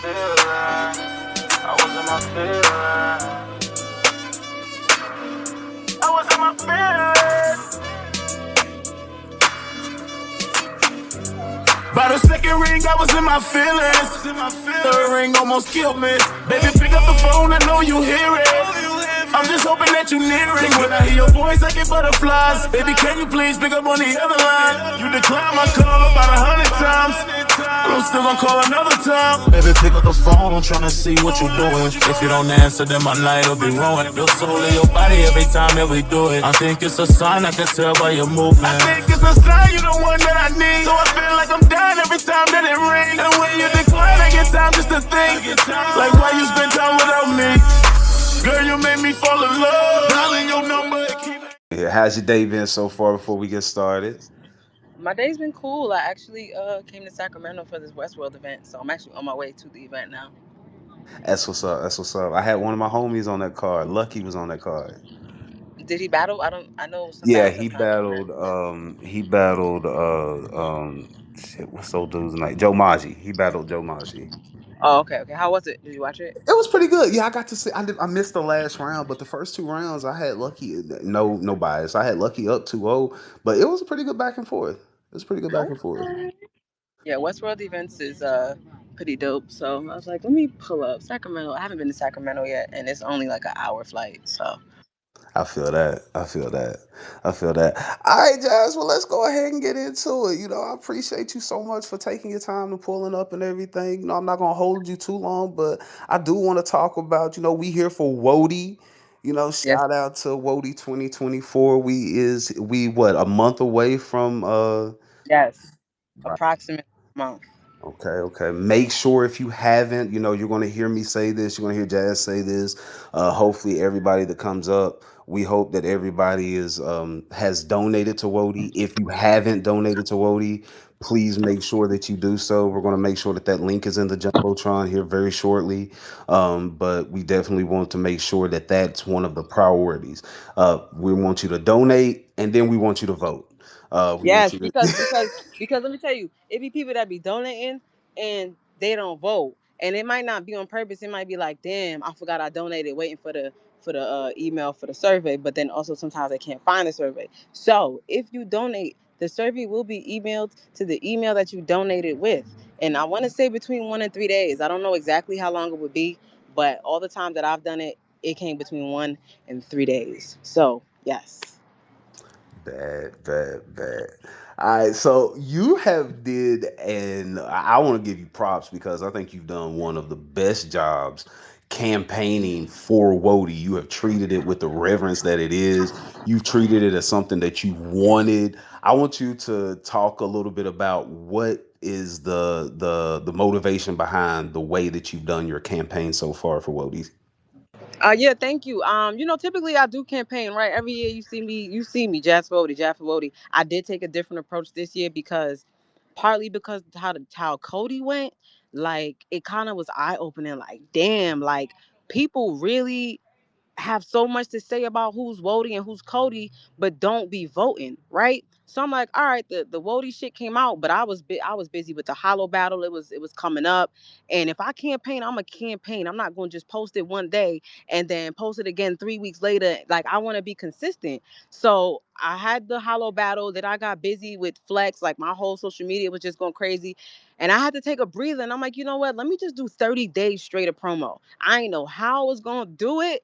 feelings. I was in my feelings. I was in my feelings. By the second ring, I was in my feelings. Third ring almost killed me. Baby, pick up the phone, I know you hear it. I'm just hoping that you near it. When I hear your voice, I get butterflies. Baby, can you please pick up on the other line? You declined my call about 100 times. But I'm still gonna call another time. Baby, pick up the phone, I'm tryna see what you doing. If you don't answer, then my night will be ruined. Your soul in your body every time that we do it. I think it's a sign, I can tell by your movement. I think it's a sign, you the one that I need. So I feel like I'm dying every time that it rings. And when you decline, I get time just to think. Like why you spend time without me? Girl, you made me fall in love. Dialing your number. Yeah, how's your day been so far before we get started? My day's been cool. I actually came to Sacramento for this Westworld event, so I'm actually on my way to the event now. That's what's up. That's what's up. I had one of my homies on that card. Lucky was on that card. Did he battle? I don't. I know some Yeah, battles he that's not there. battled. He battled. Shit, what's old dude's name? Joe Magi. He battled Joe Magi. Oh, okay, okay. How was it? Did you watch it? It was pretty good. Yeah, I got to see. I missed the last round, but the first two rounds I had Lucky. No bias. I had Lucky up 2-0, but it was a pretty good back and forth. It was pretty good back and forth. Okay. Yeah, Westworld events is pretty dope. So I was like, let me pull up Sacramento. I haven't been to Sacramento yet, and it's only like an hour flight. So I feel that. I feel that. I feel that. All right, Jazz. Well, let's go ahead and get into it. I appreciate you so much for taking your time and pulling up and everything. I'm not gonna hold you too long, but I do want to talk about. We here for WOTY. yes, Shout out to WOTY 2024. We what, a month away from yes, approximate month. Okay, okay. Make sure if you haven't, you're going to hear me say this. You're going to hear Jazz say this. Hopefully, everybody that comes up, we hope that everybody is has donated to WOTY. If you haven't donated to WOTY, please make sure that you do so. We're going to make sure that that link is in the jumbotron here very shortly. But we definitely want to make sure that that's one of the priorities. We want you to donate, and then we want you to vote. We want Yes, you because let me tell you, it be people that be donating and they don't vote, and it might not be on purpose. It might be like, damn, I forgot I donated, waiting for the email for the survey. But then also sometimes they can't find the survey. So if you donate, the survey will be emailed to the email that you donated with. And I want to say between 1 and 3 days. I don't know exactly how long it would be, but all the time that I've done it, it came between 1 and 3 days. So yes. Bad, bad, bad. All right, so you have did, and I want to give you props because I think you've done one of the best jobs campaigning for WOTY. You have treated it with the reverence that it is. You've treated it as something that you wanted. I want you to talk a little bit about what is the motivation behind the way that you've done your campaign so far for WOTY. Yeah, thank you. Typically I do campaign, right? Every year you see me, Jazz Vody. I did take a different approach this year because partly because how Cody went, like it kind of was eye opening. Like, damn, like people really have so much to say about who's Wody and who's Cody, but don't be voting, right? So I'm like, all right, the Wody shit came out, but I was busy with the Hollow battle. It was coming up, and if I campaign, I'm a campaign. I'm not going to just post it one day and then post it again 3 weeks later. Like I want to be consistent. So I had the Hollow battle. That I got busy with Flex. Like my whole social media was just going crazy. And I had to take a breather. And I'm like, you know what? Let me just do 30 days straight of promo. I ain't know how I was going to do it.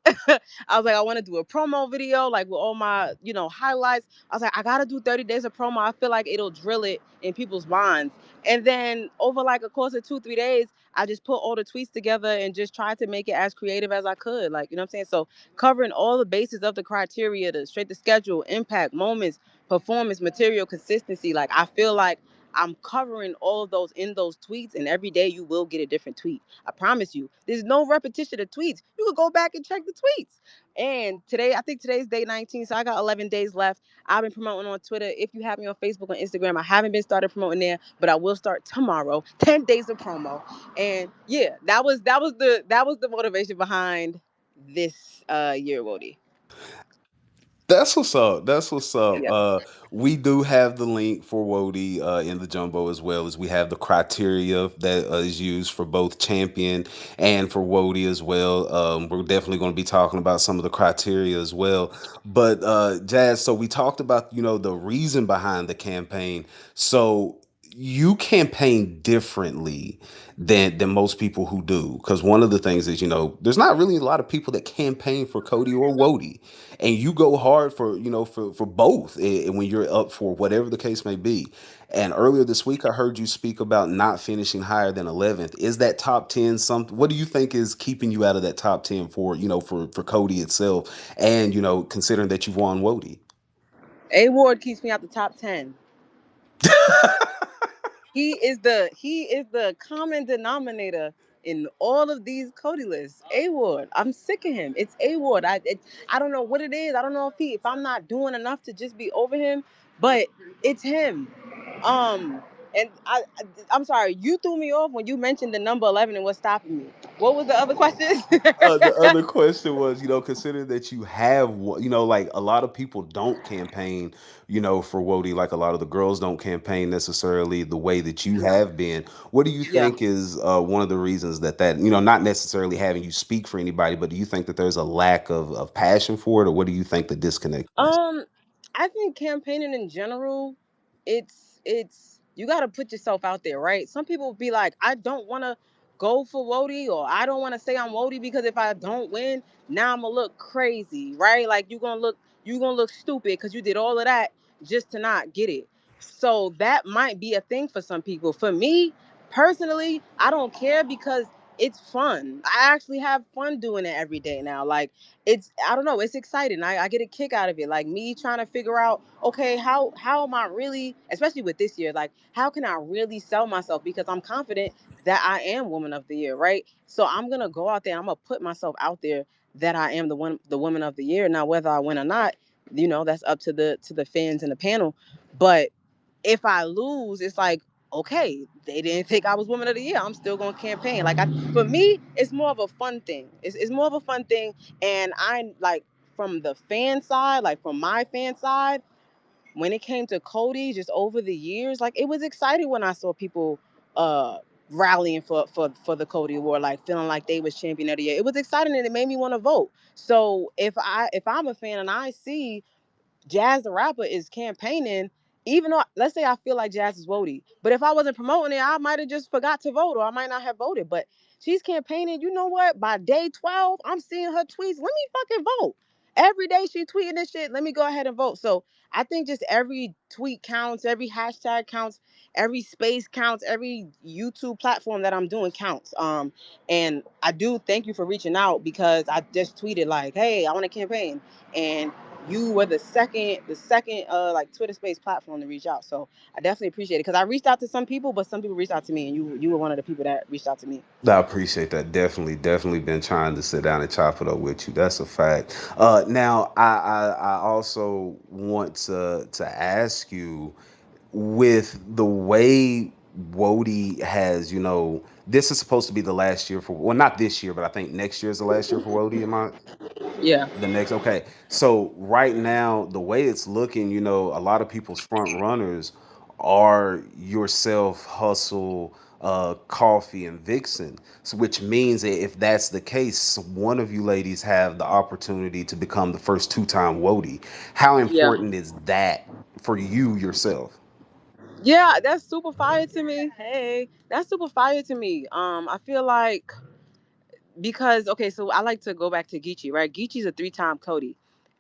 I was like, I want to do a promo video, like with all my, highlights. I was like, I got to do 30 days of promo. I feel like it'll drill it in people's minds. And then over like a course of 2, 3 days, I just put all the tweets together and just tried to make it as creative as I could. Like, you know what I'm saying? So covering all the bases of the criteria, the straight to schedule, impact, moments, performance, material, consistency. Like, I feel like I'm covering all of those in those tweets, and every day you will get a different tweet. I promise you. There's no repetition of tweets. You can go back and check the tweets. And today, I think today's day 19, so I got 11 days left. I've been promoting on Twitter. If you have me on Facebook and Instagram, I haven't been started promoting there, but I will start tomorrow. 10 days of promo. And yeah, that was the motivation behind this year, Wody. That's what's up. That's what's up. Yeah. We do have the link for WOTY in the jumbo, as well as we have the criteria that is used for both champion and for WOTY as well. We're definitely going to be talking about some of the criteria as well. But Jazz, so we talked about the reason behind the campaign. So you campaign differently than most people who do, because one of the things is there's not really a lot of people that campaign for Cody or WOTY, and you go hard for for both when you're up for whatever the case may be. And earlier this week I heard you speak about not finishing higher than 11th. Is that top 10 something? What do you think is keeping you out of that top 10 for for Cody itself, and considering that you've won WOTY? A Ward keeps me out the top 10. He is the common denominator in all of these Cody lists. A Ward. I'm sick of him. It's A Ward. I don't know what it is. I don't know if I'm not doing enough to just be over him, but it's him. Um and I'm sorry, you threw me off when you mentioned the number 11 and what's stopping me. What was the other question? The other question was, considering that you have, like a lot of people don't campaign, for WOTY, like a lot of the girls don't campaign necessarily the way that you have been. What do you Yeah. think is one of the reasons that, not necessarily having you speak for anybody, but do you think that there's a lack of passion for it, or what do you think the disconnect is? Um, I think campaigning in general, it's you got to put yourself out there, right? Some people be like, I don't want to go for WOTY, or I don't want to say I'm WOTY because if I don't win, now I'm gonna look crazy, right? Like you gonna look stupid because you did all of that just to not get it. So that might be a thing for some people. For me personally, I don't care because it's fun. I actually have fun doing it every day now. Like I don't know, it's exciting. I get a kick out of it, like me trying to figure out, okay, how am I really, especially with this year, like how can I really sell myself, because I'm confident that I am woman of the year, right? So I'm gonna go out there, I'm gonna put myself out there that I am the woman of the year. Now whether I win or not, that's up to the fans and the panel. But if I lose, it's like, okay, they didn't think I was woman of the year. I'm still gonna campaign. Like for me, it's more of a fun thing. It's more of a fun thing, and I like from the fan side, like from my fan side, when it came to Cody, just over the years, like it was exciting when I saw people uh rallying for the Cody Award, like feeling like they was champion of the year. It was exciting and it made me want to vote. So if I'm a fan and I see Jazz the rapper is campaigning, even though let's say I feel like Jazz is voting, but if I wasn't promoting it, I might have just forgot to vote or I might not have voted. But she's campaigning. You know what? By day 12, I'm seeing her tweets. Let me fucking vote. Every day she tweeting this shit. Let me go ahead and vote. So I think just every tweet counts, every hashtag counts, every space counts, every YouTube platform that I'm doing counts. And I do thank you for reaching out because I just tweeted like, hey, I want to campaign. And you were the second like Twitter space platform to reach out. So I definitely appreciate it because I reached out to some people, but some people reached out to me, and you were one of the people that reached out to me. I appreciate that. Definitely been trying to sit down and chop it up with you. That's a fact. Now, I also want to ask you, with the way WOTY has, this is supposed to be the last year for, well, not this year, but I think next year is the last year for WOTY. Am I Yeah. the next? Okay. So right now, the way it's looking, a lot of people's front runners are yourself, Hustle, Coffee, and Vixen. So, which means that if that's the case, one of you ladies have the opportunity to become the first two-time WOTY. How Yeah. important is that for you yourself? Yeah, that's super fire to me. Hey, that's super fire to me. I feel like because okay, so I like to go back to Geechee, right? Geechee's a three-time Cody,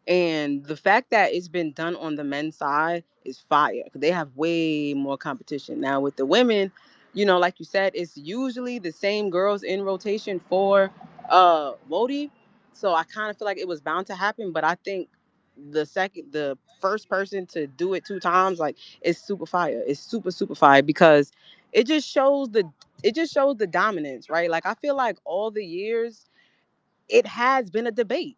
and the fact that it's been done on the men's side is fire because they have way more competition now with the women. Like you said, it's usually the same girls in rotation for Wody, so I kind of feel like it was bound to happen. But I think the first person to do it two times, like, it's super fire. It's super fire because it just shows the it just shows the dominance, right? Like I feel like all the years it has been a debate.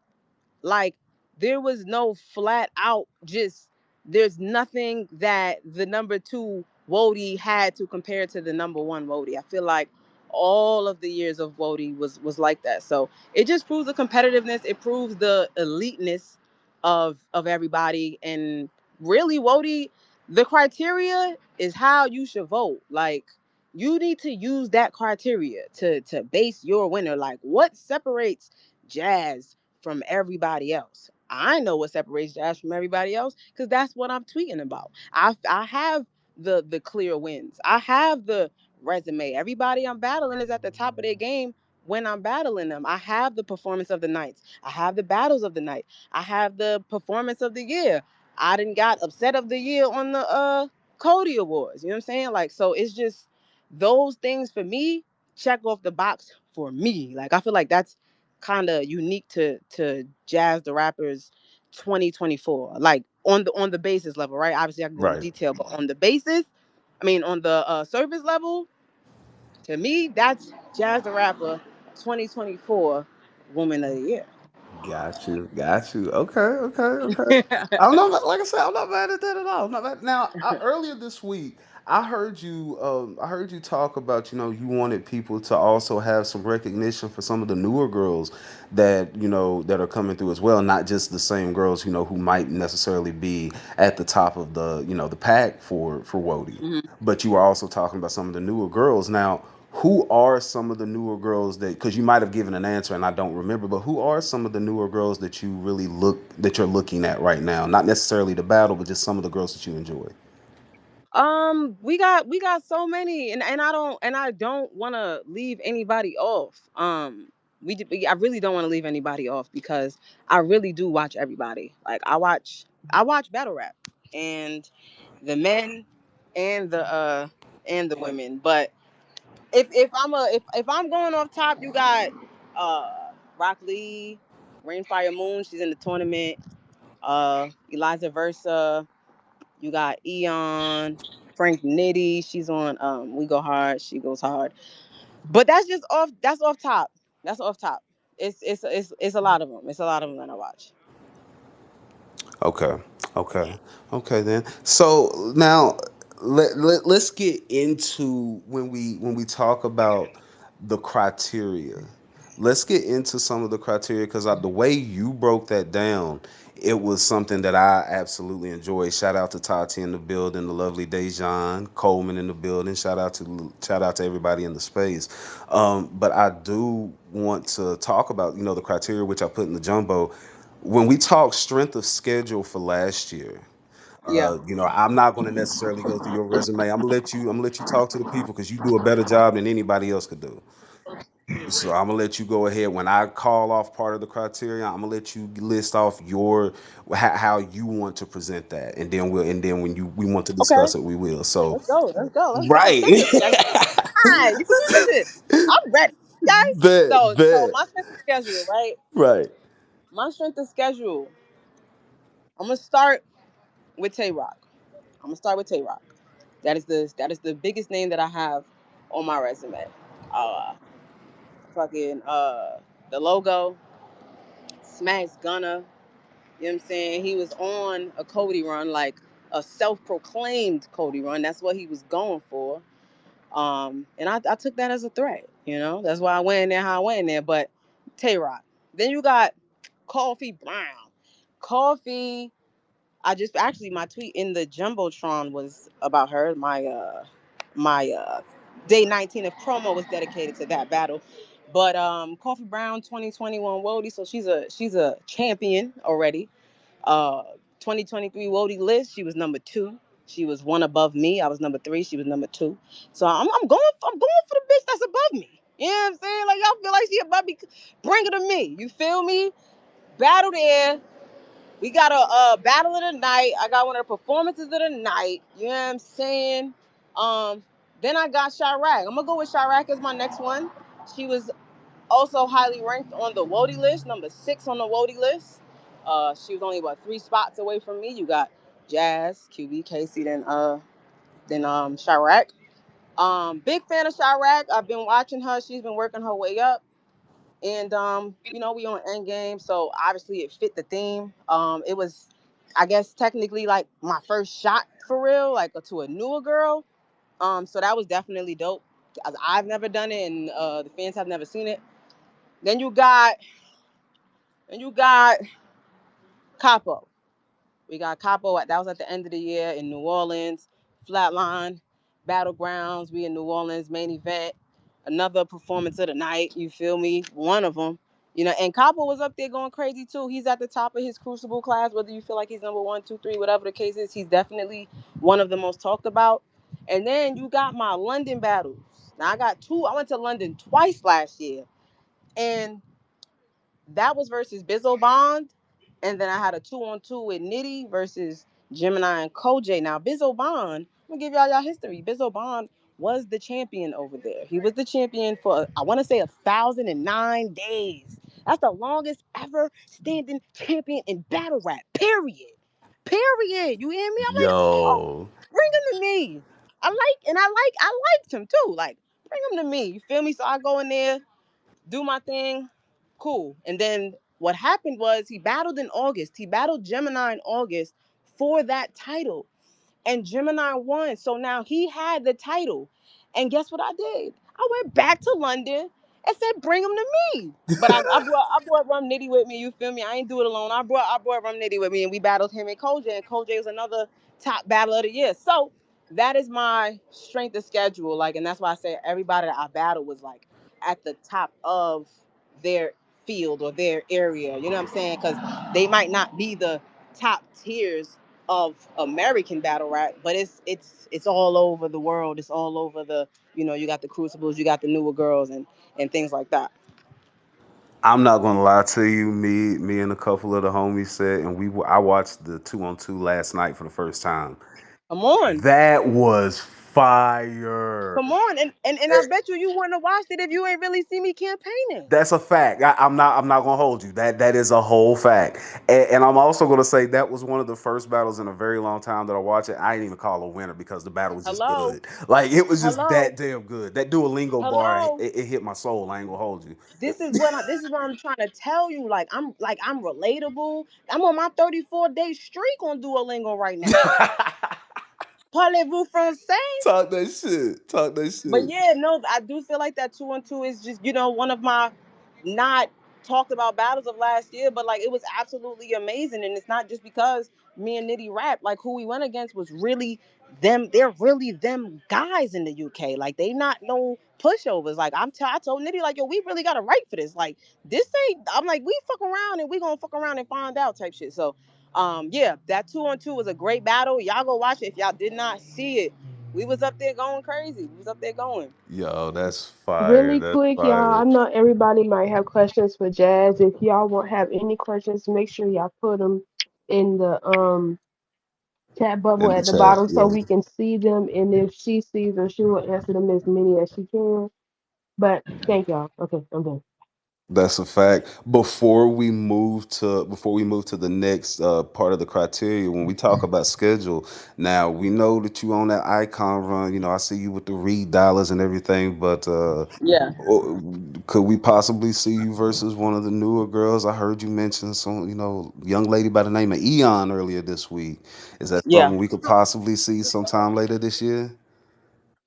Like there was no flat out just there's nothing that the number two Wody had to compare to the number one Wody. I feel like all of the years of Wody was like that. So it just proves the competitiveness. It proves the eliteness of everybody. And really, Wody, the criteria is how you should vote. Like, you need to use that criteria to base your winner. Like, what separates Jazz from everybody else? I know what separates Jazz from everybody else because that's what I'm tweeting about. I have the clear wins. I have the resume. Everybody I'm battling is at the top of their game when I'm battling them. I have the performance of the nights. I have the battles of the night. I have the performance of the year. I didn't got upset of the year on the Cody Awards. You know what I'm saying? Like, so it's just those things for me check off the box for me. Like, I feel like that's kind of unique to Jazz the Rappers 2024. Like, on the basis level, right? Obviously I can go into Right. detail, but on the basis, I mean on the service level, to me, that's Jazz the Rapper 2024 Woman of the Year. Got you, got you. Okay, okay, okay. I'm not like I said. I'm not mad at that at all. I'm not mad. Now, earlier this week, I heard you. I heard you talk about, you wanted people to also have some recognition for some of the newer girls that, that are coming through as well, not just the same girls, who might necessarily be at the top of the, the pack for WOTY. Mhm. But you were also talking about some of the newer girls. Now, who are some of the newer girls that, because you might have given an answer and I don't remember, but who are some of the newer girls that you really that you're looking at right now? Not necessarily the battle, but just some of the girls that you enjoy. We got so many, and I don't want to leave anybody off. I really don't want to leave anybody off because I really do watch everybody. Like, I watch battle rap, and the men and the women. But if I'm going off top, you got Rock Lee, Rainfire Moon. She's in the tournament. Eliza Versa. You got Eon, Frank Nitty. She's on We Go Hard. She goes hard. But that's just off. That's off top. That's off top. It's a lot of them. It's a lot of them that I watch. Okay. Okay. Okay then. So now let's get into when we talk about the criteria. Let's get into some of the criteria because the way you broke that down, it was something that I absolutely enjoyed. Shout out to Tati in the building, the lovely Dejan Coleman in the building. Shout out to everybody in the space. But I do want to talk about the criteria which I put in the jumbo when we talk strength of schedule for last year. Yeah. I'm not going to necessarily go through your resume. I'm gonna let you talk to the people because you do a better job than anybody else could do. So I'm gonna let you go ahead. When I call off part of the criteria, I'm gonna let you list off how you want to present that, and then when we want to Okay. discuss it, we will. So Let's go. Let's go. Let's go. right, Set the schedule. Hi. You feel me? Listen, I'm ready, guys. bet So bet my strength of schedule, right? right. My strength of schedule. I'm gonna start with Tay Rock. I'm gonna start with Tay Rock. That is the biggest name that I have on my resume. Uh, fucking the logo, Smash Gunner. You know what I'm saying? He was on a Cody run, like a self-proclaimed Cody run. That's what he was going for. And I took that as a threat. That's why I went in there how I went in there. But Tay Rock. Then you got Coffee Brown. Coffee. I just actually my tweet in the jumbotron was about her. My day 19 of promo was dedicated to that battle. But Coffee Brown 2021 Wody, so she's a champion already. Uh 2023 Wody list, she was number 2. She was one above me. I was number 3. She was number 2. So I'm going for the bitch that's above me. You know what I'm saying? Like, y'all feel like she above me, bring her to me. You feel me? Battle there. We got a battle of the night. I got one of the performances of the night. You know what I'm saying? Um, then I got Chirac. I'm gonna go with Chirac as my next one. She was also highly ranked on the Wody list, number 6 on the Wody list. She was only about 3 spots away from me. You got Jazz, QB, Casey, then Chirac. Big fan of Chirac. I've been watching her. She's been working her way up. And we on Endgame, so obviously it fit the theme. It was, I guess, technically like my first shot for real, like to a newer girl. So that was definitely dope. I've never done it, and the fans have never seen it. Then you got Capo. We got Capo. That was at the end of the year in New Orleans. Flatline, Battlegrounds. We in New Orleans. Main event. Another performance of the night. You feel me? One of them. And Capo was up there going crazy too. He's at the top of his Crucible class. Whether you feel like he's number one, two, three, whatever the case is, he's definitely one of the most talked about. And then you got my London battles. Now I got two. I went to London twice last year, and that was versus Bizzo Bond, and then I had a 2-on-2 with Nitty versus Gemini and Koj. Now Bizzo Bond, I'm gonna give y'all history. Bizzo Bond was the champion over there. He was the champion for I want to say 1,009 days. That's the longest ever standing champion in battle rap. Period. Period. You hear me? I'm like, oh, Yo, bring him to me. I liked him too. Like, bring him to me. You feel me? So I go in there, do my thing, cool. And then what happened was he battled in August. He battled Gemini in August for that title, and Gemini won. So now he had the title. And guess what I did? I went back to London and said, "Bring him to me." But I brought Rum Nitty with me. You feel me? I ain't do it alone. I brought Rum Nitty with me, and we battled him and Koj. And Koj was another top battle of the year. So that is my strength of schedule. Like, and that's why I say everybody that I battled was like at the top of their field or their area. You know what I'm saying? Because they might not be the top tiers of American battle rap, but it's all over the world. It's all over you got the Crucibles, you got the newer girls, and things like that. I'm not gonna lie to you. Me, and a couple of the homies said, and I watched the 2-on-2 last night for the first time. Come on, That was fire. come on, and I bet you wouldn't have watched it if you ain't really see me campaigning. That's a fact. I'm not gonna hold you. That is a whole fact. And I'm also gonna say that was one of the first battles in a very long time that I watched it. I didn't even call a winner because the battle was just Hello, good. Like it was just hello, that damn good. That Duolingo bar, hello. it hit my soul. I ain't gonna hold you. This is what I'm trying to tell you. Like I'm relatable. I'm on my 34-day streak on Duolingo right now. Parlez-vous français? Talk that shit. Talk that But shit. yeah, no, I do feel like that 2-on-2 is just one of my not talked about battles of last year, but like it was absolutely amazing, and it's not just because me and Nitty rap. Like who we went against was really them. They're really them guys in the UK. Like they not no pushovers. Like I told Nitty like yo, we really got to write for this. Like this ain't. I'm like we fuck around and we gonna fuck around and find out type shit. So yeah, that 2-on-2 was a great battle. Y'all go watch it if y'all did not see it. We was up there going crazy. We was up there going. Yo, that's fire. Really That's quick, y'all. fire. I know everybody might have questions for Jazz. If y'all won't have any questions, make sure y'all put them in the chat bubble In the at the chat, bottom so yeah. we can see them. And if she sees them, she will answer them as many as she can. But thank y'all. Okay, I'm done. That's a fact. Before we move to the next part of the criteria, when we talk about schedule, now we know that you on that icon run. I see you with the read dollars and everything, but Yeah, could we possibly see you versus one of the newer girls? I heard you mention some, young lady by the name of Eon earlier this week. Is that yeah. something we could possibly see sometime later this year?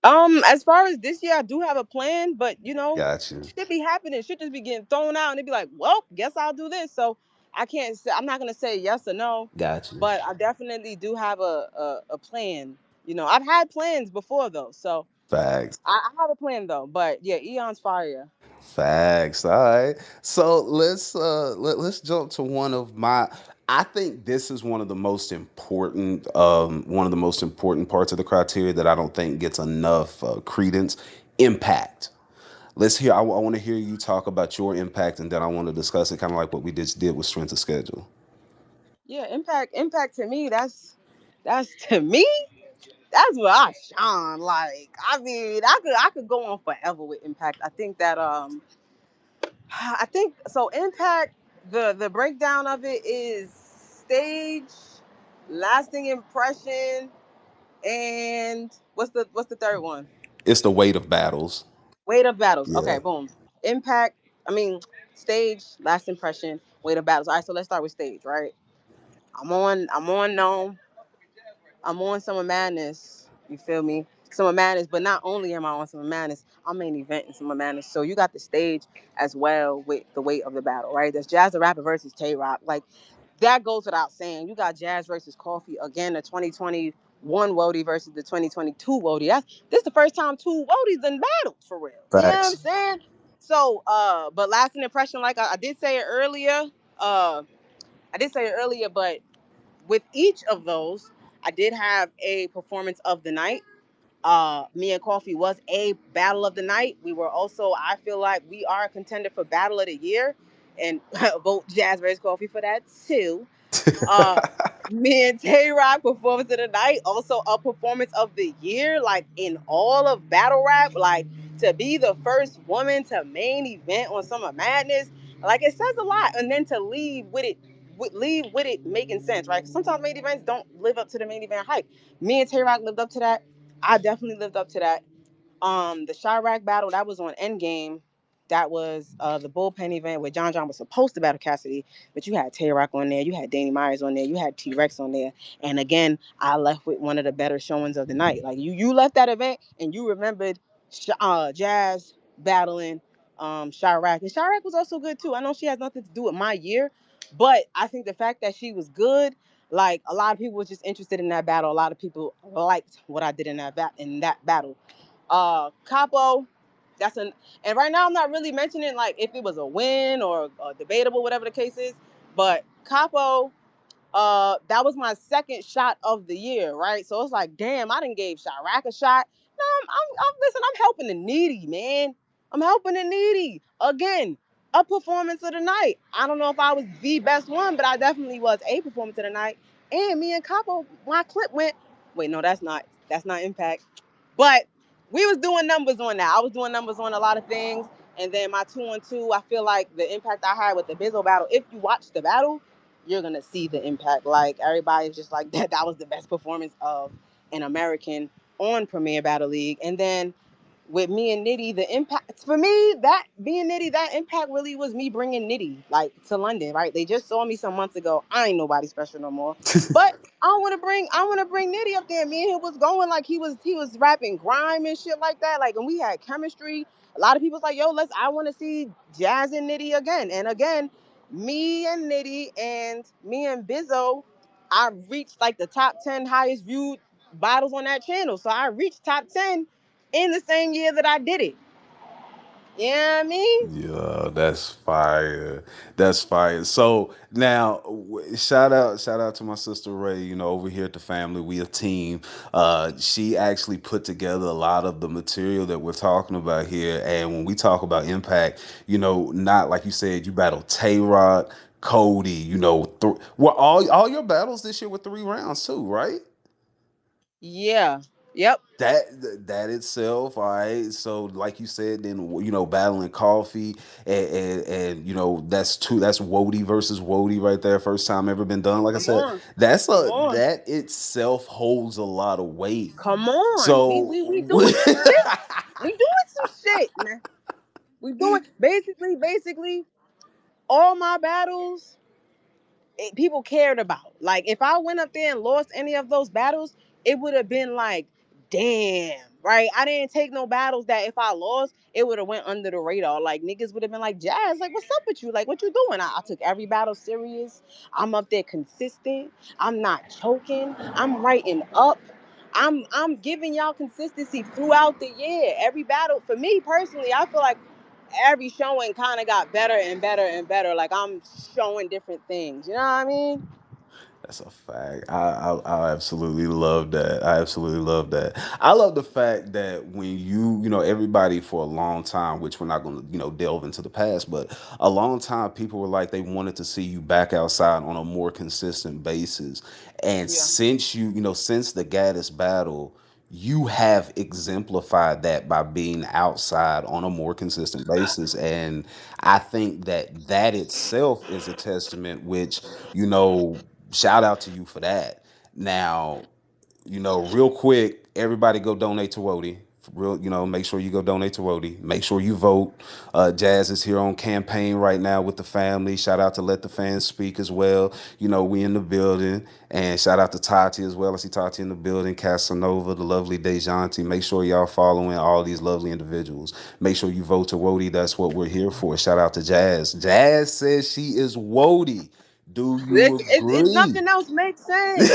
As far as this year, I do have a plan, but Got you. shit be happening. Shit just be getting thrown out, and they be like, "Well, guess I'll do this." So I can't. Say, I'm not gonna say yes or no, Got you. but I definitely do have a plan. I've had plans before though, so Facts. I have a plan though. But yeah, Eon's fire. Facts. All right. So let's jump to one of my. I think this is one of the most important parts of the criteria that I don't think gets enough credence. Impact. Let's hear. I want to hear you talk about your impact, and then I want to discuss it, kind of like what we just did with strength of schedule. Yeah, impact to me. That's to me. That's where I shine. Like I mean, I could go on forever with impact. I think that I think so. Impact, the breakdown of it is stage, lasting impression, and what's the third one? It's the weight of battles. Weight of battles. Okay, Yeah. boom. Impact. I mean, stage, last impression, weight of battles. All right, so let's start with stage. Right. I'm on Gnome. I'm on Summer Madness. You feel me? Summer Madness, but not only am I on Summer Madness, I'm main event in Summer Madness. So you got the stage as well with the weight of the battle, right? There's Jazz the Rapper versus Tay Rock. Like that goes without saying. You got Jazz versus Coffee again, the 2021 WOTY versus the 2022 WOTY. This is the first time two WOTYs done battled for real. You know what I'm Facts. saying? So, but lasting impression, like I did say it earlier. Uh, I did say it earlier, but with each of those, I did have a performance of the night. Me and Coffee was a battle of the night. We were also, I feel like we are a contender for battle of the year, and vote Jazz versus Coffee for that too. Uh, Me and Tay Rock performance of the night, also a performance of the year, like in all of battle rap, like to be the first woman to main event on Summer Madness, like it says a lot. And then to leave with it making sense, right? 'Cause sometimes main events don't live up to the main event hype. Me and Tay Rock lived up to that. I definitely lived up to that. The Chirac battle that was on Endgame. That was the bullpen event where John was supposed to battle Cassidy, but you had Tay Rock on there, you had Danny Myers on there, you had T Rex on there, and again, I left with one of the better showings of the night. Like you left that event and you remembered Jazz battling Chirac, and Chirac was also good too. I know she has nothing to do with my year, but I think the fact that she was good, like a lot of people was just interested in that battle. A lot of people liked what I did in that battle. Capo, that's an and right now I'm not really mentioning like if it was a win or debatable, whatever the case is. But Capo, that was my second shot of the year, right? So it's like, damn, I didn't gave Chirac a shot. No, listen, I'm helping the needy, man. I'm helping the needy. Again, a performance of the night. I don't know if I was the best one, but I definitely was a performance of the night. And me and Capo, my clip went. Wait, no, that's not Impact. But we was doing numbers on that. I was doing numbers on a lot of things. And then my 2-on-2, I feel like the impact I had with the Bizzo battle, if you watch the battle, you're gonna see the impact. Like everybody's just like that was the best performance of an American on Premier Battle League. And then with me and Nitty, the impact for me, that being Nitty, that impact really was me bringing Nitty like to London, right? They just saw me some months ago. I ain't nobody special no more, but I want to bring Nitty up there. Me and him was going like he was rapping grime and shit like that, like, and we had chemistry. A lot of people's like, yo, I want to see Jazz and Nitty again and again. Me and Nitty and me and Bizzo, I reached like the top 10 highest viewed battles on that channel. So I reached top 10 in the same year that I did it. You know what I mean? Yeah, that's fire. That's fire. So now, shout out to my sister Ray. You know, over here at the family, we a team. She actually put together a lot of the material that we're talking about here. And when we talk about impact, you know, not like you said, you battled Tay Rock, Cody. You know, well, all your battles this year were 3 rounds too, right? Yeah. Yep. That itself, all right. So like you said, then you know, battling coffee and you know, that's WOTY versus WOTY right there, first time ever been done. Like I Come said, on. Come on. that itself holds a lot of weight. Come on. We So doing some shit. We doing some shit, man. We doing basically all my battles people cared about. Like if I went up there and lost any of those battles, it would have been like, damn, right? I didn't take no battles that if I lost, it would have went under the radar. Like niggas would have been like, Jazz, like what's up with you? Like what you doing? I took every battle serious. I'm up there consistent. I'm not choking. I'm writing up. I'm giving y'all consistency throughout the year. Every battle for me personally, I feel like every showing kind of got better and better and better. Like I'm showing different things. You know what I mean? that's a fact. I absolutely love that. I absolutely love that. I love the fact that when you know, everybody for a long time, which we're not going to, you know, delve into the past, but a long time people were like they wanted to see you back outside on a more consistent basis. And Yeah. since you know, since the Gaddis battle, you have exemplified that by being outside on a more consistent basis. And I think that that itself is a testament, which, you know, shout out to you for that. Now, you know, real quick, everybody go donate to WOTY. Real, you know, make sure you go donate to WOTY. Make sure you vote. Jazz is here on campaign right now with the family. Shout out to Let the Fans Speak as well. You know, we in the building. And shout out to Tati as well. I see Tati in the building. Casanova, the lovely Dejanti. Make sure y'all following all these lovely individuals. Make sure you vote to WOTY. That's what we're here for. Shout out to Jazz. Jazz says she is WOTY. Do you If agree? nothing else makes sense.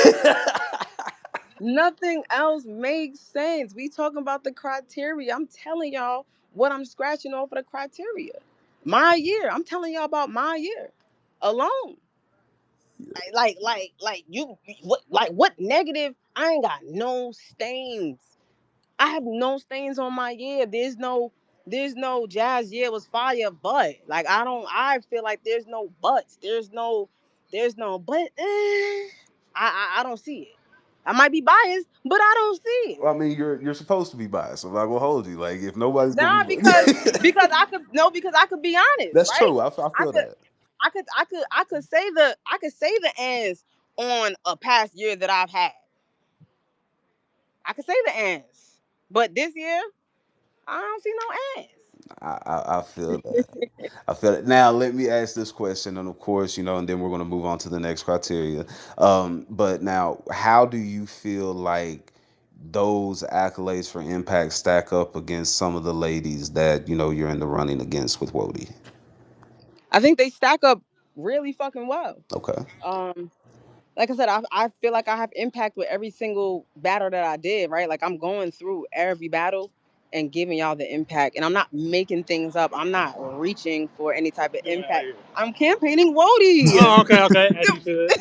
Nothing else makes sense. We talking about the criteria. I'm telling y'all what I'm scratching off of the criteria. My year. I'm telling y'all about my year alone. You what negative? I ain't got no stains. I have no stains on my year. There's no jazz year was fire, but like I feel like there's no buts. There's no but I don't see it. I might be biased, but I don't see it. I mean, you're supposed to be biased. So I'm not gonna hold you. Like if nobody's gonna Nah, be, because I could be honest, that's right? true. I I feel could that. I could say the ends on a past year that I've had. I could say the ends. But this year, I don't see no ends. I feel that. I feel it. Now, let me ask this question, and of course, and then we're going to move on to the next criteria. But now, how do you feel like those accolades for impact stack up against some of the ladies that you're in the running against with WOTY? I think they stack up really fucking well. Okay, Um, like I said, I feel like I have impact with every single battle that I did, right? Like I'm going through every battle and giving y'all the impact. And I'm not making things up. I'm not reaching for any type of impact. I'm campaigning Wody. Oh, okay, okay, as you should.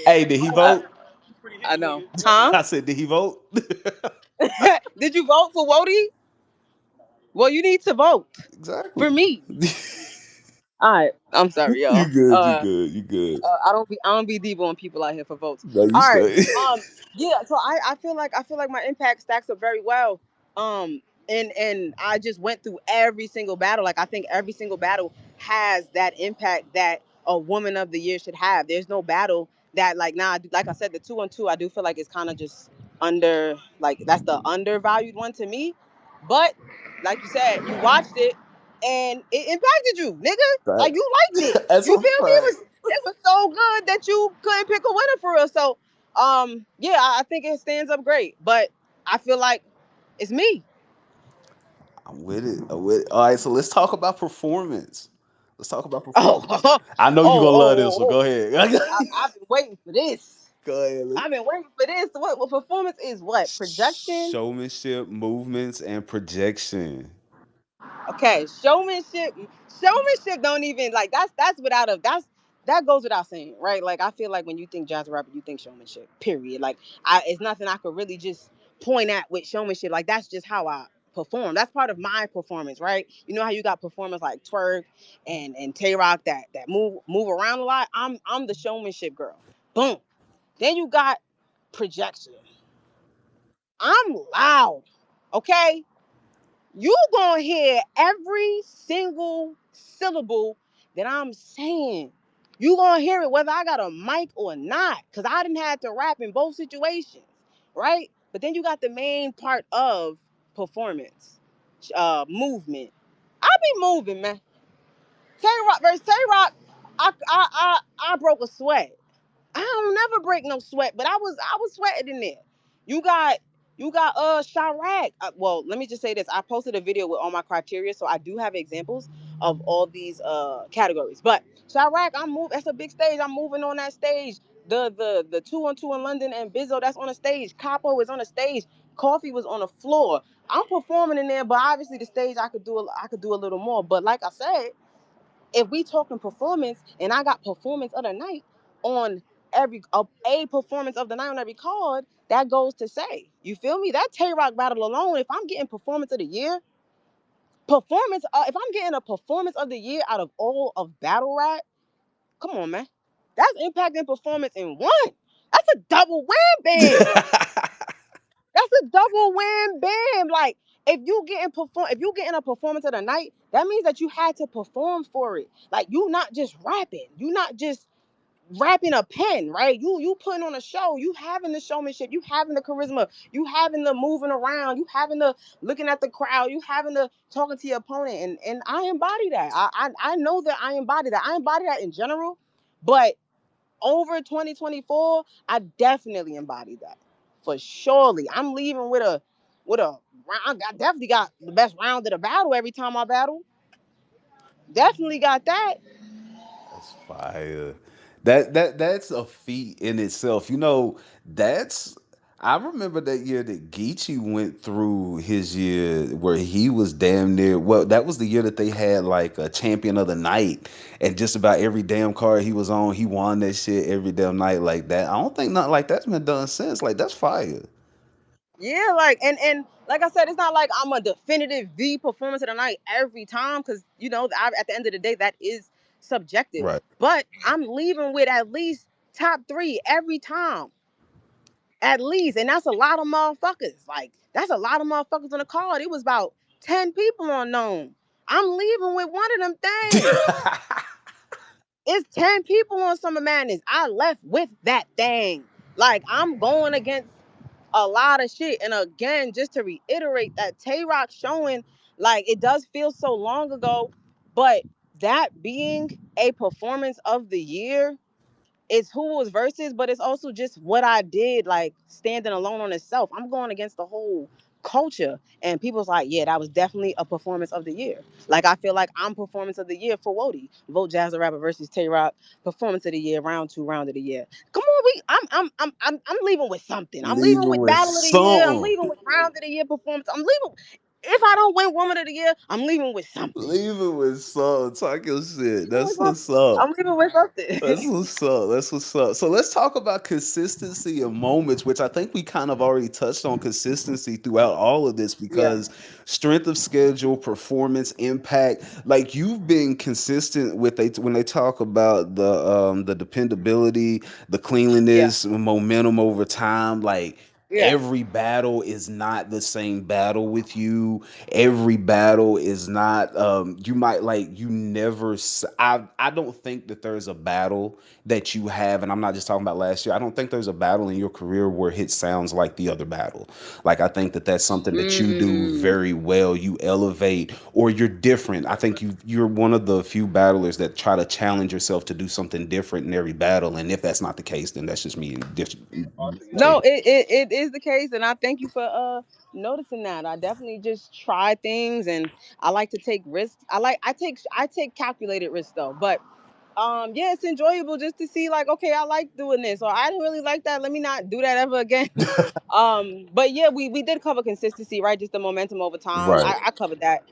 hey, did he vote? I know. Huh? I said, did he vote? Did you vote for Wody? Well, you need to vote Exactly. for me. All right. I'm sorry, You y'all. good, you good, you good. I don't be deep on people out here for votes. No, you All right. straight. Yeah, so I feel like my impact stacks up very well. And I just went through every single battle. Like I think every single battle has that impact that a woman of the year should have. There's no battle that like like I said, the 2-on-2 I do feel like it's kind of just under like that's the undervalued one to me. But like you said, you watched it and it impacted you, nigga. Like Facts. you liked it. That's You a feel me? It fact. was it was so good that you couldn't pick a winner for us. So yeah, I think it stands up great. But I feel like it's me. I'm with it. I'm with it. All right, so let's talk about performance. Let's talk about Oh, performance. oh, I know you're oh, gonna love this, oh, so go oh. ahead. I've been waiting for this. Go ahead. I've been waiting for this. What performance is what? Projection? Showmanship, movements, and projection. Okay, showmanship don't even like that's without a that goes without saying, right? Like I feel like when you think jazz rapper, you think showmanship. Period. Like it's nothing I could really just point at with showmanship. Like that's just how I perform. That's part of my performance, right? You know how you got performers like Twerk and Tay Rock that move around a lot. I'm the showmanship girl. Boom. Then you got projection. I'm loud. Okay? You gonna hear every single syllable that I'm saying. You gonna hear it whether I got a mic or not, cause I didn't have to rap in both situations, right? But then you got the main part of performance, movement. I be moving, man. Tay Rock versus Tay Rock, I broke a sweat. I don't never break no sweat, but I was sweating in there. You got Chirac. Well, let me just say this. I posted a video with all my criteria, so I do have examples of all these categories. But Chirac, I'm moving. That's a big stage. I'm moving on that stage. The 2-on-2 in London and Bizzo, that's on the stage. Capo is on the stage. Coffee was on the floor. I'm performing in there, but obviously the stage I could do a little more. But like I said, if we talking performance and I got performance of the night on a performance of the night on every card, that goes to say, you feel me? That Tay Rock battle alone, if I'm getting performance of the year, if I'm getting a performance of the year out of all of battle rap, come on, man. That's impact and performance in one. That's a double wham bam. That's a double wham bam. Like if you getting a performance of the night, that means that you had to perform for it. Like you not just rapping. You not just rapping a pen, right? You putting on a show. You having the showmanship. You having the charisma. You having the moving around. You having the looking at the crowd. You having the talking to your opponent. And I embody that. I know that I embody that. I embody that in general, but over 2024, I definitely embody that for surely. I'm leaving with a round. I definitely got the best round of the battle every time I battle. Definitely got that. That's fire. That's a feat in itself. You know, that's I remember that year that Geechee went through his year where he was damn near, well, that was the year that they had like a champion of the night, and just about every damn card he was on, he won that shit every damn night like that. I don't think nothing like that's been done since. Like that's fire. Yeah, like and like I said, it's not like I'm a definitive the performance of the night every time because at the end of the day that is subjective. Right. But I'm leaving with at least top three every time, at least, and that's a lot of motherfuckers. Like that's a lot of motherfuckers on the card. It was about 10 people unknown. I'm leaving with one of them things. It's 10 people on Summer Madness. I left with that thing. Like I'm going against a lot of shit. And again, just to reiterate that Tay Rock showing, like it does feel so long ago, but that being a performance of the year, it's who was versus, but it's also just what I did, like standing alone on itself. I'm going against the whole culture. And people's like, yeah, that was definitely a performance of the year. Like I feel like I'm performance of the year for WOTY. Vote Jazz the Rapper versus Tay Rock, performance of the year, round two, round of the year. Come on, I'm leaving with something. I'm leaving Leaving with with battle of the year. I'm something. leaving with round of the year performance. I'm leaving. If I don't win woman of the year, I'm leaving with something. Leaving with something. Talk your shit. Leaving with That's something. what's up. I'm leaving with That's something. what's up. That's what's up. So let's talk about consistency of moments, which I think we kind of already touched on consistency throughout all of this Yeah. because strength of schedule, performance, impact. Like you've been consistent with they when they talk about the dependability, the Yeah. cleanliness, momentum over time. Like Yeah. every battle is not the same battle with you. Every battle is not you might like you never I don't think that there's a battle that you have, and I'm not just talking about last year. I don't think there's a battle in your career where it sounds like the other battle. Like I think that that's something that you do Mm. very well. You elevate or you're different. I think you're one of the few battlers that try to challenge yourself to do something different in every battle, and if that's not the case, then that's just me No, it is the case, and I thank you for noticing that. I definitely just try things, and I like to take risks. I take calculated risks though, but yeah, it's enjoyable just to see like, okay, I like doing this, or I didn't really like that. Let me not do that ever again. But yeah, we did cover consistency, right? Just the momentum over time. right. I covered that.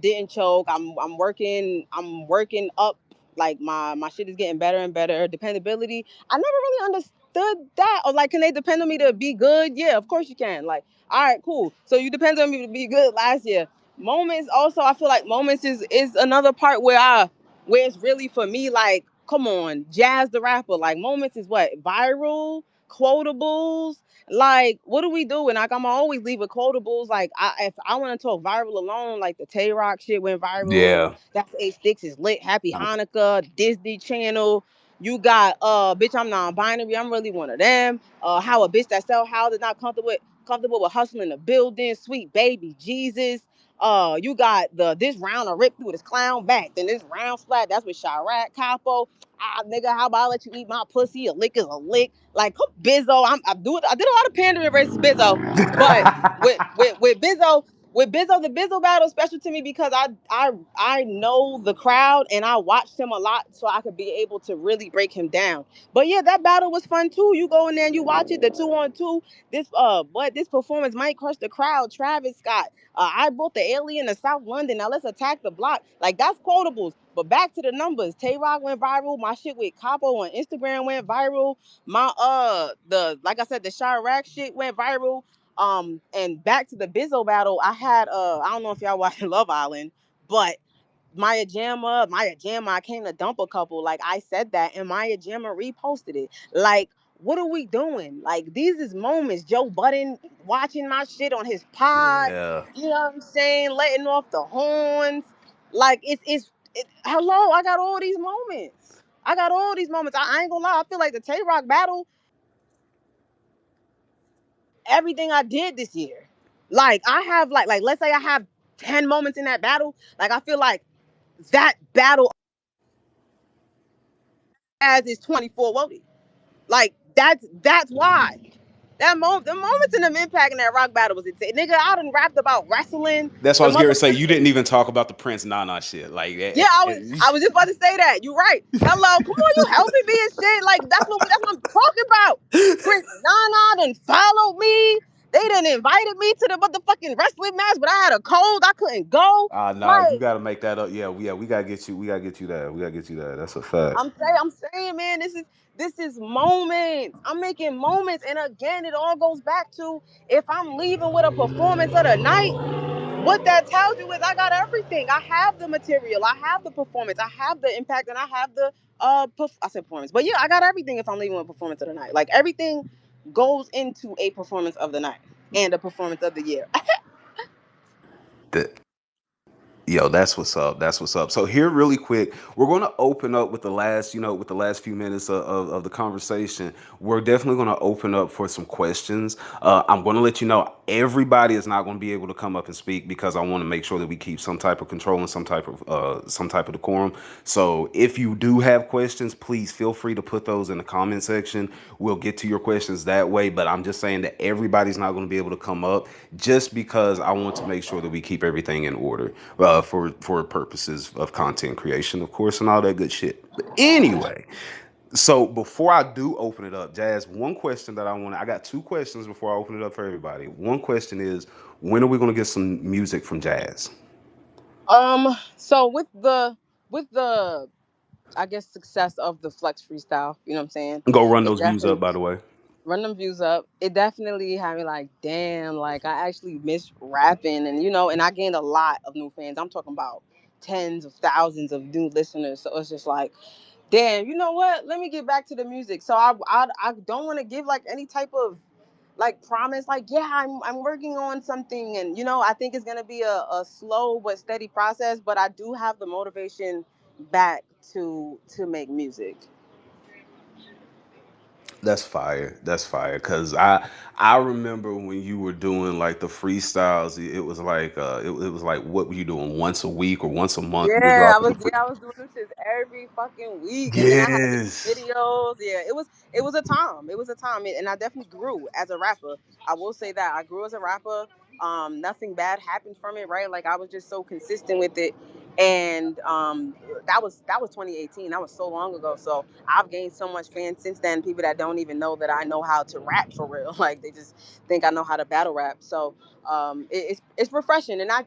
Didn't choke. I'm working up. Like my shit is getting better and better. Dependability. I never really understood that. Or like, can they depend on me to be good? Yeah, of course you can. Like, all right, cool. So you depend on me to be good last year. Moments also, I feel like moments is another part where it's really for me. Like, come on, Jazz the Rapper. Like moments is what viral quotables. Like, what do we do? And like, I'm always leave with quotables. Like, if I want to talk viral alone, like the Tay Rock shit went viral. Yeah. That's Eight Sticks is lit. Happy Hanukkah. Disney Channel. You got bitch, I'm non-binary. I'm really one of them. How a bitch that sell houses not comfortable with hustling the building. Sweet baby Jesus. You got the this round of rip through this clown back. Then this round flat. That's with Chirac Capo. Ah, nigga, how about I let you eat my pussy? A lick is a lick. Like, come Bizzo. I did a lot of pandering versus Bizzo, but with Bizzo, the Bizzo battle special to me because I know the crowd and I watched him a lot, so I could be able to really break him down. But yeah, that battle was fun too. You go in there and you watch it, the 2-on-2. This performance might crush the crowd. Travis Scott. I bought the alien to South London. Now let's attack the block. Like that's quotables. But back to the numbers. Tay Rock went viral. My shit with Capo on Instagram went viral. My the like I said, the Chirac shit went viral. And back to the Bizzo battle, I had I don't know if y'all watching Love Island, but Maya Jama, I came to dump a couple. Like I said that, and Maya Jama reposted it. Like, what are we doing? Like, these is moments. Joe Budden watching my shit on his pod. Yeah. You know what I'm saying? Letting off the horns. Like, hello. I got all these moments. I ain't gonna lie. I feel like the Tay Rock battle, everything I did this year. Like, I have like let's say I have 10 moments in that battle. Like, I feel like that battle as is 24 Wody. Like that's why. The moments in them impact in that rock battle was insane. Nigga, I done rapped about wrestling. That's what I The was going to say. You motherfucking didn't even talk about the Prince Nana shit. Like, Yeah, I was just about to say that. You right. Hello, come on, you helping me and shit. Like that's what I'm talking about. Prince Nana done followed me. They done invited me to the motherfucking wrestling match, but I had a cold. I couldn't go. nah, you Like got to make that up. Yeah, we got to get you. We got to get you that. We got to get you that. That's a fact. I'm saying, man, this is moments. I'm making moments, and again, it all goes back to if I'm leaving with a performance of the night. What that tells you is I got everything. I have the material, I have the performance, I have the impact, and I have the I said performance, but yeah, I got everything if I'm leaving with a performance of the night. Like everything goes into a performance of the night and a performance of the year. That Yo, that's what's up. That's what's up. So here, really quick, we're going to open up with the last, with the last few minutes of the conversation. We're definitely going to open up for some questions. I'm going to let you know everybody is not going to be able to come up and speak because I want to make sure that we keep some type of control and some type of decorum. So if you do have questions, please feel free to put those in the comment section. We'll get to your questions that way. But I'm just saying that everybody's not going to be able to come up just because I want to make sure that we keep everything in order for purposes of content creation, of course, and all that good shit. But anyway, so before I do open it up, Jazz, one question that I got two questions before I open it up for everybody. One question is, when are we going to get some music from Jazz? So with the I guess success of the flex freestyle, you know what I'm saying? Go run It those views up, definitely by the way. run them views up. It definitely had me like, damn, like I actually miss rapping, and and I gained a lot of new fans. I'm talking about tens of thousands of new listeners. So it's just like, damn, you know what? Let me get back to the music. So I don't want to give like any type of like promise, like yeah, I'm working on something, and I think it's gonna be a slow but steady process. But I do have the motivation back to make music. That's fire. That's fire. Cause I remember when you were doing like the freestyles, it was like it was like what were you doing once a week or once a month? You were Yeah, dropping the free. I was doing them shits every fucking week, and then I had to do Yes. videos. Yeah, it was a time. It was a time, and I definitely grew as a rapper. I will say that I grew as a rapper. Nothing bad happened from it, right? Like I was just so consistent with it, and that was 2018. That was so long ago. So I've gained so much fans since then. People that don't even know that I know how to rap for real. Like they just think I know how to battle rap. So it's refreshing, and I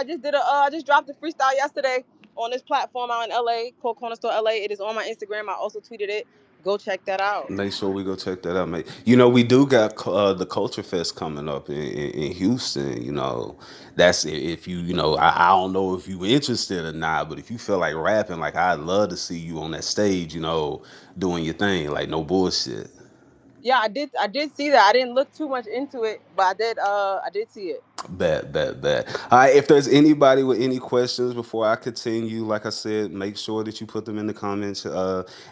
just did I just dropped a freestyle yesterday on this platform out in LA called Corner Store LA. It is on my Instagram. I also tweeted it. Go check that out. Make sure we go check that out, mate. You know, we do got the Culture Fest coming up in Houston. You know, that's if I don't know if you interested or not, but if you feel like rapping, like I'd love to see you on that stage. You know, doing your thing, like no bullshit. Yeah, I did see that. I didn't look too much into it, but I did see it. Bet. All right, if there's anybody with any questions before I continue, like I said, make sure that you put them in the comments.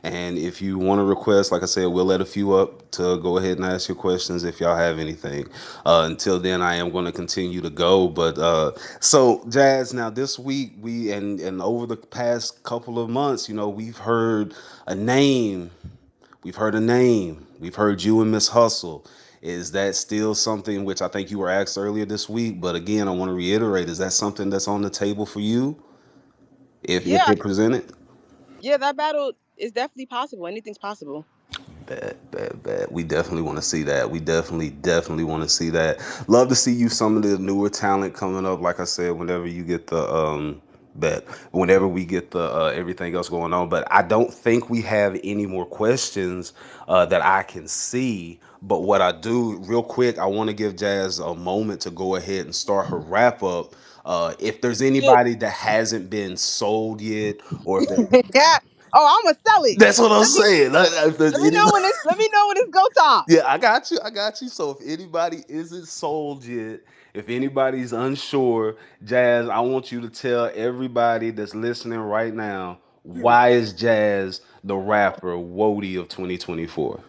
And if you want to request, like I said, we'll let a few up to go ahead and ask your questions if y'all have anything. Until then, I am going to continue to go. But so, Jazz, now this week and over the past couple of months, we've heard a name. We've heard a name. We've heard you and Miss Hustle. Is that still something which I think you were asked earlier this week? But again, I want to reiterate: is that something that's on the table for you if Yeah, it presented? yeah, that battle is definitely possible. Anything's possible. Bet. We definitely want to see that. We definitely want to see that. Love to see you some of the newer talent coming up. Like I said, whenever you get the bet, whenever we get the everything else going on. But I don't think we have any more questions that I can see. But what I do, real quick, I want to give Jazz a moment to go ahead and start her wrap up. If there's Yeah. anybody that hasn't been sold yet, or if there, Yeah. Oh, I'm gonna sell it. that's what I'm Let me saying. If there's let me know anybody. when it's let me know when it's go time. Yeah, I got you. I got you. So if anybody isn't sold yet, if anybody's unsure, Jazz, I want you to tell everybody that's listening right now, why is Jazz the rapper WOTY of 2024?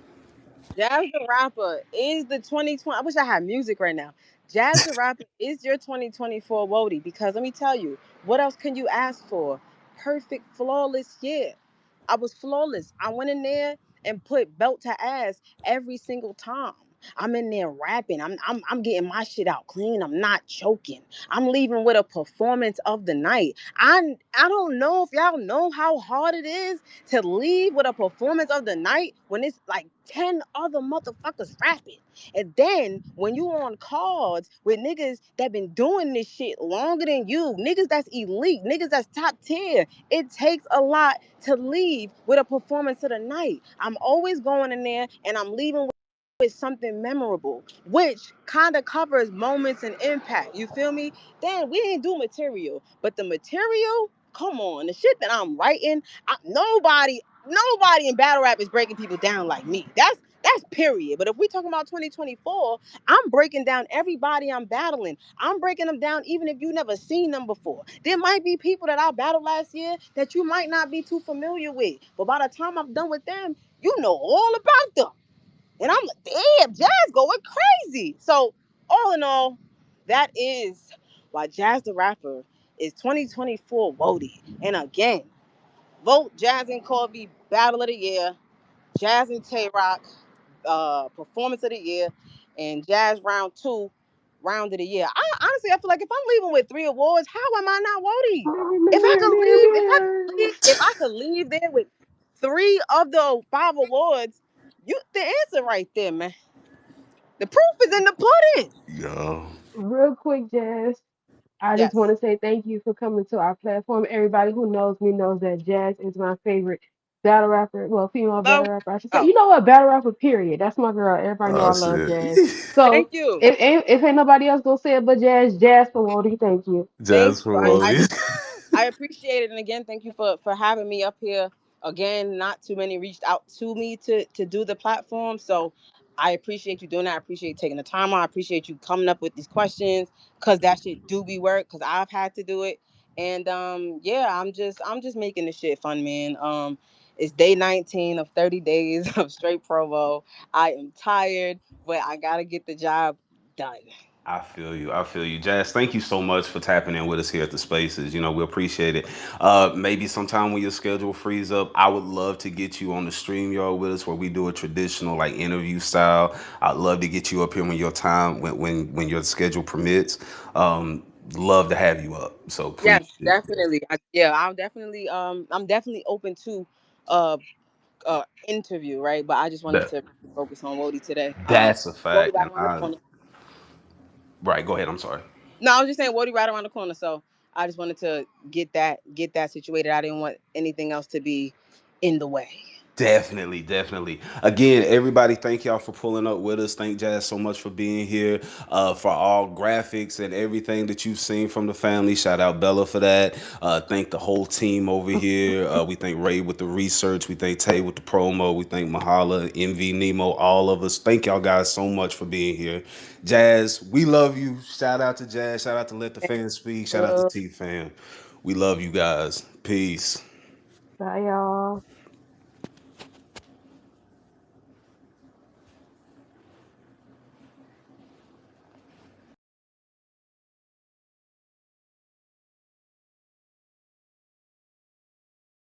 Jazz the Rapper is the 2020. I wish I had music right now. Jazz the Rapper is your 2024 Wody, because let me tell you, what else can you ask for? Perfect, flawless year. I was flawless. I went in there and put belt to ass every single time. I'm in there rapping. I'm getting my shit out clean. I'm not choking. I'm leaving with a performance of the night. I don't know if y'all know how hard it is to leave with a performance of the night when it's like 10 other motherfuckers rapping. And then when you on cards with niggas that been doing this shit longer than you, niggas that's elite, niggas that's top tier, it takes a lot to leave with a performance of the night. I'm always going in there and I'm leaving with something memorable, which kind of covers moments and impact. You feel me? Then we didn't do material, but the material, come on, the shit that I'm writing, nobody in battle rap is breaking people down like me. That's period. But if we talking about 2024, I'm breaking down everybody I'm battling. I'm breaking them down even if you never seen them before. There might be people that I battled last year that you might not be too familiar with. But by the time I'm done with them, you know all about them. And I'm like, damn, Jazz going crazy. So, all in all, that is why Jazz the Rapper is 2024 WOTY. And again, vote Jazz and Corby Battle of the Year, Jazz and Tay Rock Performance of the Year, and Jazz Round 2 Round of the Year. I feel like if I'm leaving with 3 awards, how am I not WOTY? If I could leave there with 3 of the 5 awards, you the answer right there, man. The proof is in the pudding. Yeah. Real quick, Jazz. I just want Yes. to say thank you for coming to our platform. Everybody who knows me knows that Jazz is my favorite battle rapper. Well, female Oh, battle rapper, I should say. oh, You know what? Battle rapper, period. That's my girl. Everybody know Oh I love shit. Jazz. So thank you. if ain't nobody else gonna say it but Jazz, Jazz for Wody. Thank you. Thank Just you. for Wody. I appreciate it, and again, thank you for having me up here. Again, not too many reached out to me to do the platform, so I appreciate you doing that. I appreciate you taking the time on. I appreciate you coming up with these questions because that shit do be work because I've had to do it, and yeah, I'm just making this shit fun, man. It's day 19 of 30 days of straight provo. I am tired, but I gotta get the job done. I feel you. I feel you. Jazz, thank you so much for tapping in with us here at the Spaces. You know, we appreciate it. Maybe sometime when your schedule frees up, I would love to get you on the stream yard with us where we do a traditional like interview style. I'd love to get you up here when your time when your schedule permits. Love to have you up. So please Yes, do. definitely. I'm definitely open to uh interview, right? But I just wanted That to focus on Wody today. that's a Wody fact. right And around the I corner. right, go ahead. I'm sorry. No, I was just saying Wody right around the corner. So I just wanted to get that situated. I didn't want anything else to be in the way. Definitely, definitely. Again, everybody, thank y'all for pulling up with us. Thank Jazz so much for being here. For all graphics and everything that you've seen from the family. Shout out Bella for that. Thank the whole team over here. We thank Ray with the research. We thank Tay with the promo. We thank Mahala, MV, Nemo, all of us. Thank y'all guys so much for being here. Jazz, we love you. Shout out to Jazz. Shout out to Let the Fans Speak. Shout out to T Fam. We love you guys. Peace. Bye, y'all.